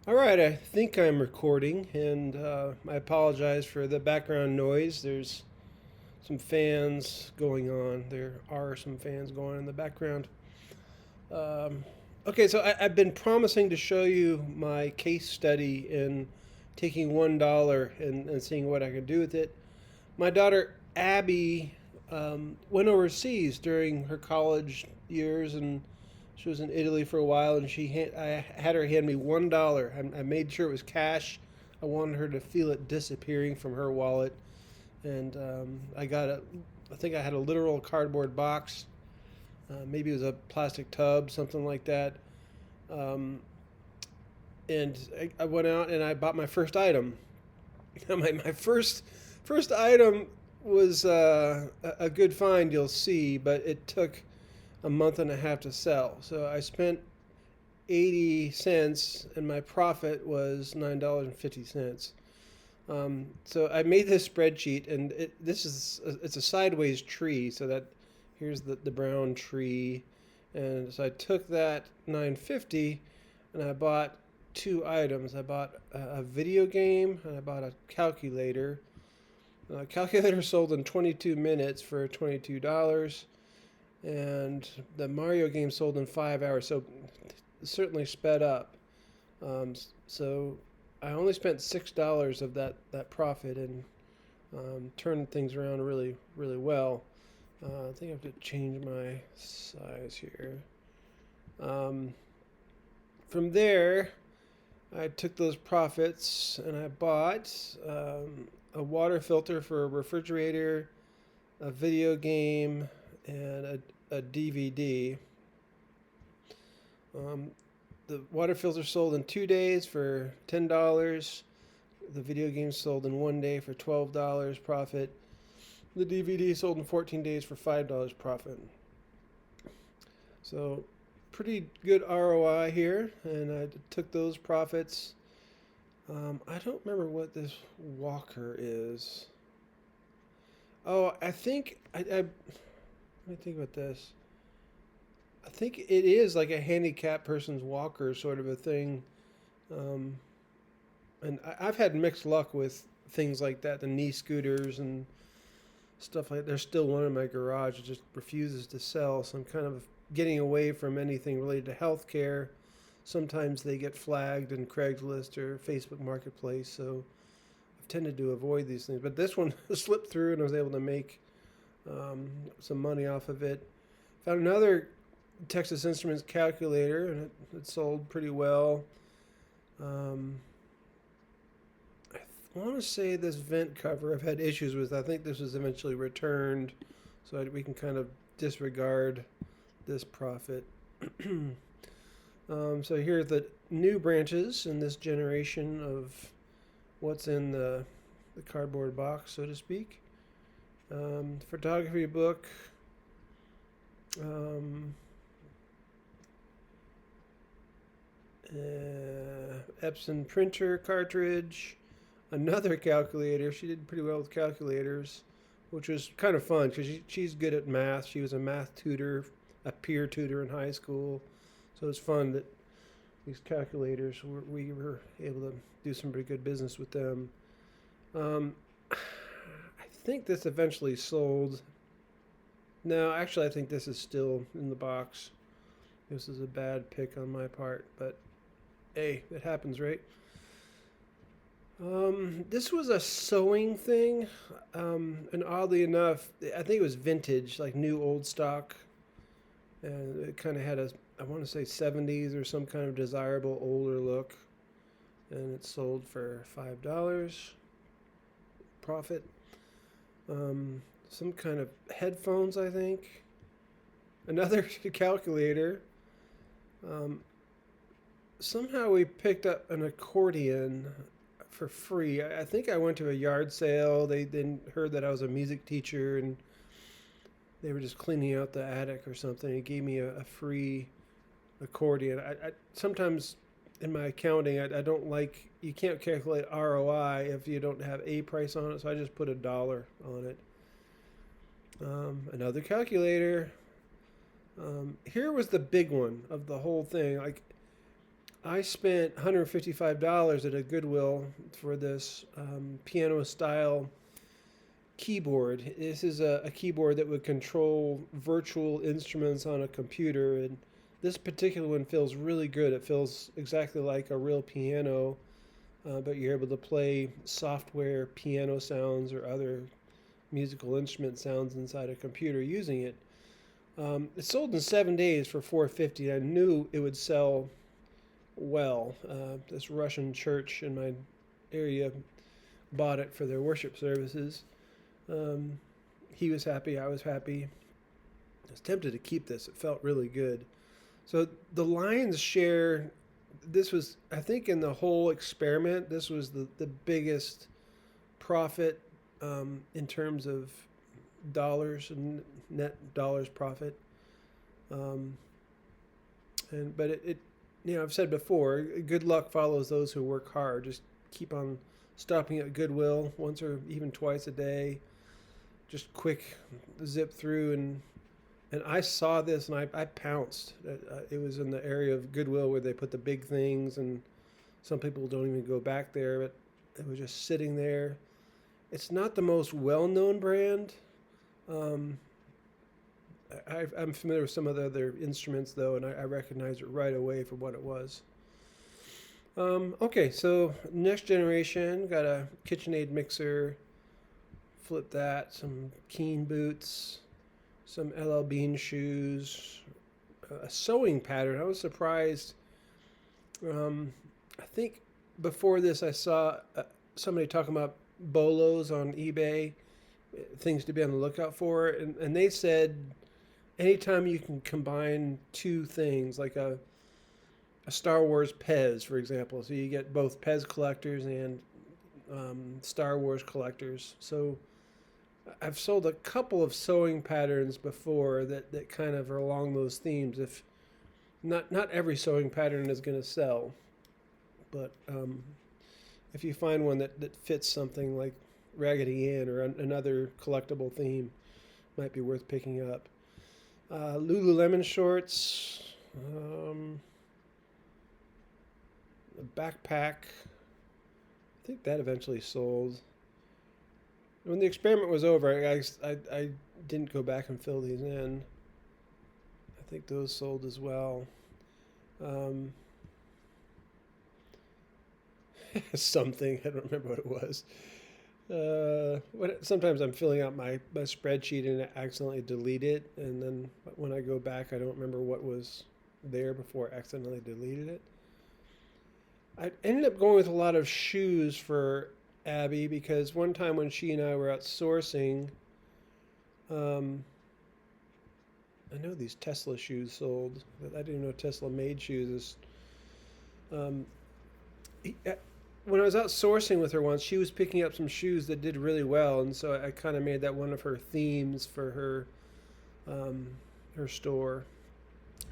All right, I think I'm recording, and I apologize for the background noise. There's some fans going on. There are some fans going on in the background. Um, okay, so I've been promising to show you my case study in taking $1 and seeing what I could do with it. My daughter Abby went overseas during her college years, and she was in Italy for a while. And I had her hand me $1. I made sure it was cash. I wanted her to feel it disappearing from her wallet, and I think I had a literal cardboard box. Maybe it was a plastic tub, something like that. Um, and I went out and I bought my first item. My first item was a good find, you'll see, but it took a month and a half to sell. So I spent 80 cents and my profit was $9.50. So I made this spreadsheet, and it's a sideways tree, so that here's the brown tree, and so I took that 950 and I bought two items. I bought a video game and I bought a calculator. Calculator sold in 22 minutes for $22, and the Mario game sold in 5 hours. So certainly sped up. So I only spent $6 of that profit and turned things around really well. I think I have to change my size here. Um, from there, I took those profits and I bought a water filter for a refrigerator, a video game, and a DVD. Um, the water filter sold in 2 days for $10. The video game sold in 1 day for $12 profit. The DVD sold in 14 days for $5 profit. So pretty good ROI here, and I took those profits. I don't remember what this walker is. Oh, I think let me think about this. I think it is like a handicapped person's walker sort of a thing. Um, and I've had mixed luck with things like that, the knee scooters and stuff like that. There's still one in my garage that just refuses to sell, so I'm kind of getting away from anything related to healthcare. Sometimes they get flagged in Craigslist or Facebook Marketplace, so I've tended to avoid these things. But this one slipped through, and I was able to make some money off of it. Found another Texas Instruments calculator, and it sold pretty well. Um, I want to say this vent cover I've had issues with. I think this was eventually returned, so we can kind of disregard this profit. So here are the new branches in this generation of what's in the cardboard box, so to speak. Photography book. Um, Epson printer cartridge. Another calculator. She did pretty well with calculators, which was kind of fun because she's good at math. She was a math tutor, a peer tutor in high school. So it's fun that these calculators, we were able to do some pretty good business with them. I think this eventually sold. No, actually, I think this is still in the box. This is a bad pick on my part, but hey, it happens, right? This was a sewing thing, and oddly enough, I think it was vintage, like new old stock, and it kind of had I want to say 70s or some kind of desirable older look, and it sold for $5 profit. Some kind of headphones, I think. Another calculator. Um, Somehow we picked up an accordion for free. I think I went to a yard sale. They then heard that I was a music teacher, and they were just cleaning out the attic or something. He gave me a free accordion. I sometimes in my accounting, I don't like, you can't calculate ROI if you don't have a price on it, so I just put $1 on it. Another calculator. Here was the big one of the whole thing. Like, I spent $155 at a Goodwill for this piano style keyboard. This is a keyboard that would control virtual instruments on a computer, and this particular one feels really good. It feels exactly like a real piano, but you're able to play software piano sounds or other musical instrument sounds inside a computer using it. It sold in 7 days for 450. I knew it would sell well. This Russian church in my area bought it for their worship services. Um, he was happy. I was happy. I was tempted to keep this. It felt really good. So the lion's share. This was, I think, in the whole experiment, this was the biggest profit in terms of dollars and net dollars profit. Um, but I've said before, good luck follows those who work hard. Just keep on stopping at Goodwill once or even twice a day. Just quick zip through, and I saw this and I pounced. It was in the area of Goodwill where they put the big things, and some people don't even go back there, but it was just sitting there. It's not the most well-known brand. Um, I'm familiar with some of the other instruments though, and I recognize it right away for what it was. Okay, so next generation got a KitchenAid mixer. Flip that. Some Keen boots, some LL Bean shoes, a sewing pattern. I was surprised. I think before this, I saw somebody talking about bolos on eBay, things to be on the lookout for, and they said anytime you can combine two things, like a Star Wars Pez, for example, so you get both Pez collectors and Star Wars collectors. So I've sold a couple of sewing patterns before that kind of are along those themes. If not every sewing pattern is going to sell, but if you find one that fits something like Raggedy Ann or another collectible theme, might be worth picking up. Lululemon shorts, a backpack. I think that eventually sold. When the experiment was over, I didn't go back and fill these in. I think those sold as well. Um, Something, I don't remember what it was. Sometimes I'm filling out my spreadsheet and I accidentally delete it, and then when I go back, I don't remember what was there before I accidentally deleted it. I ended up going with a lot of shoes for Abby because one time when she and I were out sourcing, um, I know these Tesla shoes sold, but I didn't know Tesla made shoes. Um, when I was out sourcing with her once, she was picking up some shoes that did really well, and so I kind of made that one of her themes for um, her store.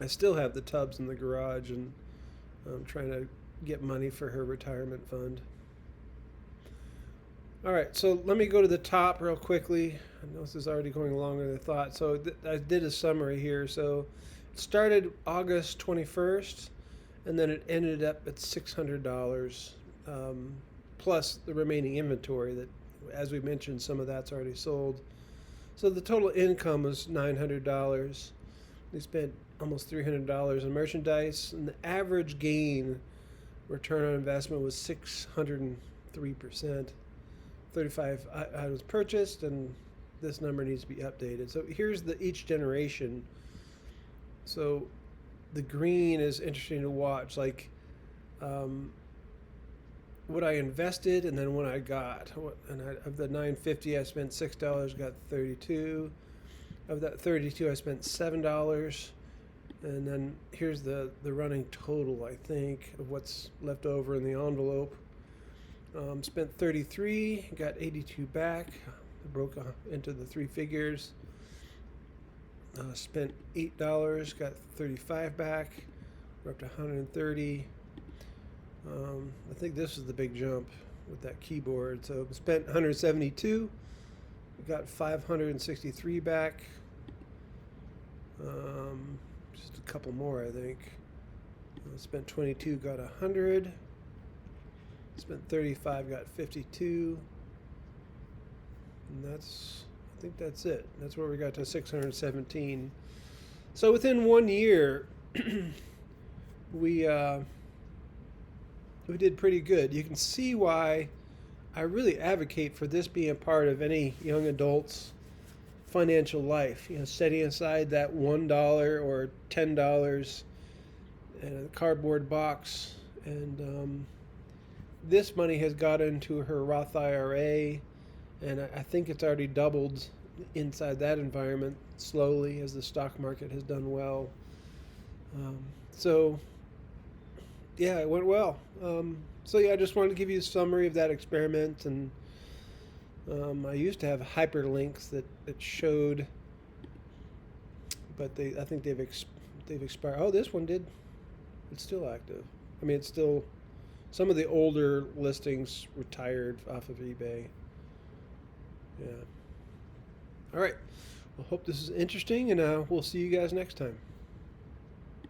I still have the tubs in the garage, and I'm trying to get money for her retirement fund. All right, so let me go to the top real quickly. I know this is already going longer than I thought. So I did a summary here. So it started August 21st, and then it ended up at $600, plus the remaining inventory that, as we mentioned, some of that's already sold. So the total income was $900. We spent almost $300 in merchandise, and the average gain return on investment was 603%. 35 items purchased, and this number needs to be updated. So here's each generation. So the green is interesting to watch, like what I invested and then what I got. Of the 950, I spent $6, got 32. Of that 32, I spent $7. And then here's the running total, I think, of what's left over in the envelope. Spent 33, got 82 back. Broke into the three figures. Spent $8, got 35 back. We're up to 130. I think this is the big jump with that keyboard. So spent 172, got 563 back. Just a couple more, I think. Spent 22, got 100. Spent 35, got 52. And I think that's it. That's where we got to 617. So within 1 year, we did pretty good. You can see why I really advocate for this being a part of any young adult's financial life. Setting aside that $1 or $10 in a cardboard box, and this money has got into her Roth IRA, and I think it's already doubled inside that environment slowly as the stock market has done well. So yeah, it went well. So yeah, I just wanted to give you a summary of that experiment, and I used to have hyperlinks that showed, but I think they've expired. Oh, this one did. It's still active. I mean, it's still, some of the older listings retired off of eBay. Yeah. All right. Well, hope this is interesting, and we'll see you guys next time.